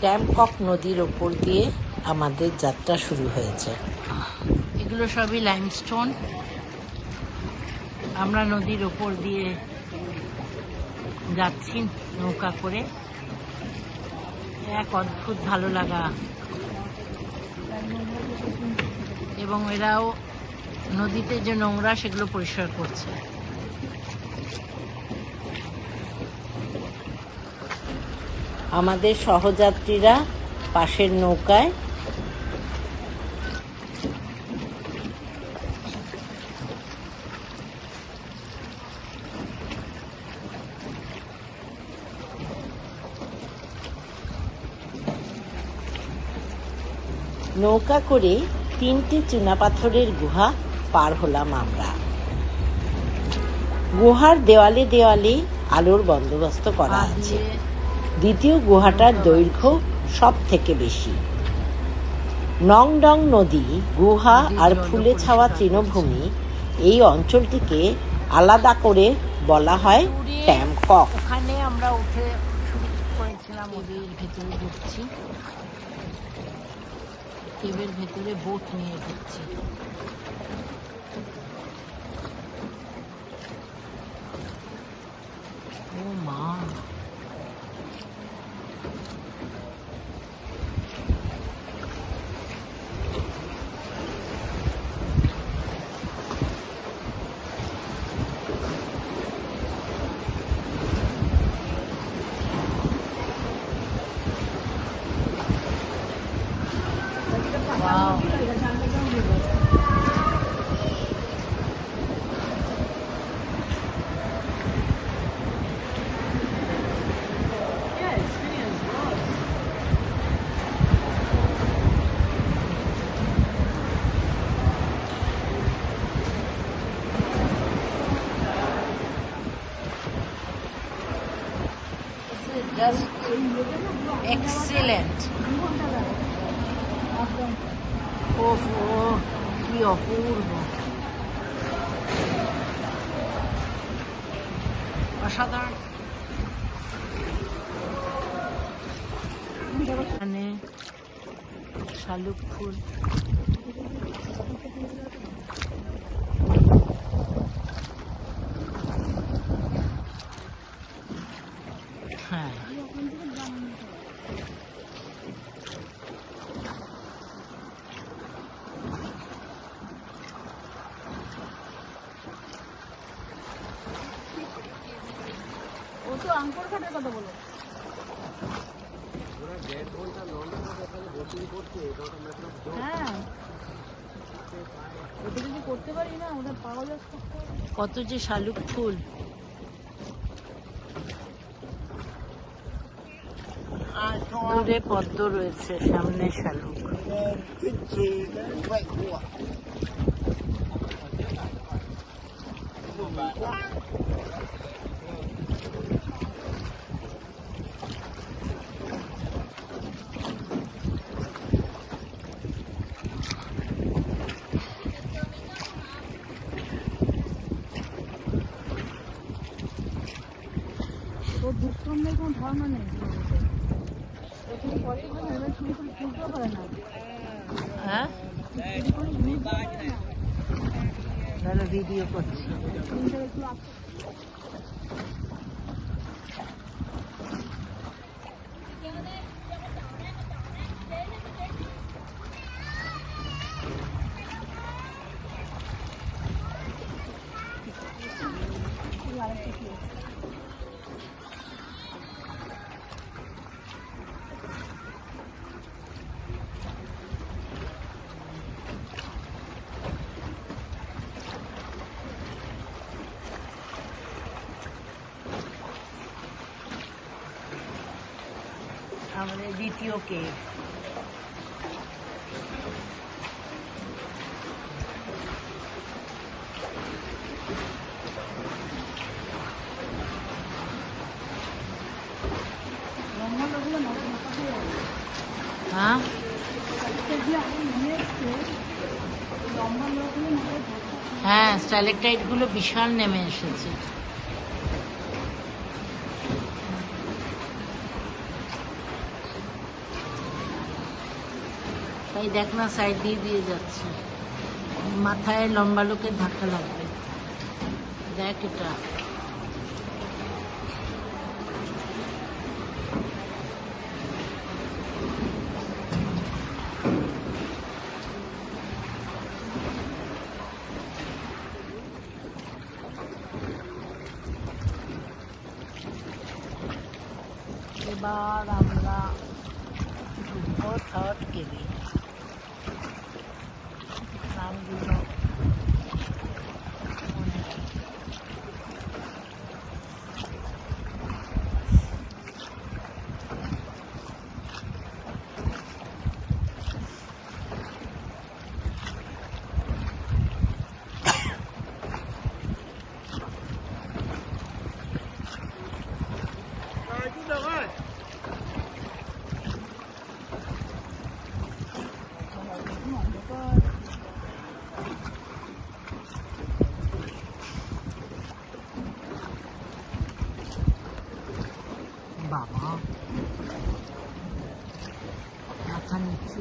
ট্যামকক নদীর ওপর দিয়ে আমাদের যাত্রা শুরু হয়েছে। এগুলো সবই লাইমস্টোন। আমরা নদীর ওপর দিয়ে যাচ্ছি নৌকা করে। এক অদ্ভুত ভালো লাগা, এবং এরাও নদীতে যে নোংরা সেগুলো পরিষ্কার করছে। আমাদের সহযাত্রীরা পাশের নৌকায়, নৌকা করে 3টি চুনাপাথরের গুহা পার হলাম আমরা। গুহার দেওয়ালে দেওয়ালে আলোর বন্দোবস্ত করা আছে। দ্বিতীয় গুহাটার দৈর্ঘ্য সব থেকে বেশি। নংডং নদী, গুহা আর ফুলে ছাওয়া তৃণভূমি এই অঞ্চলটিকে আলাদা করে বলা হয় ট্যামকক। ওখানে আমরা উঠে শুরু করেছিলাম, নদীর ভেতরে ঢুকছি, কেবের ভেতরে বোট নিয়ে ঢুকছি। ও মা, wow. Just excellent. কি অপূর্ব, অসাধারণ। এখানে শালুক ফুল, হ্যাঁ, ও তো আঙ্কুর ঘাটের কথা বলো। হ্যাঁ, ওটা যদি করতে পারি না, ওটা পাগল করতে হবে। কত যে শালুক ফুল। দূরে পদ্ম রয়েছে, সামনে শালুক। ওর দুধ সামনে কোনো ধারণা নেই। এখানে পরে এবার চুরি করে তুলতেও পারে না। হ্যাঁ, চুরি করে নিয়ে পারে না। ভালো ভিডিও করছি। আমাদের দ্বিতীয় কেভ। হ্যাঁ, হ্যাঁ, স্ট্যালেকটাইট গুলো বিশাল নেমে এসেছে। তাই দেখ না সাইড দিয়ে দিয়ে যাচ্ছে, মাথায় লম্বা লোকের ধাক্কা লাগবে। দেখ এটা এবার আমরা ঢুকবো থার্ড কেবি। নামগুলো মনে রাখবো। বাবা মাথা নিচু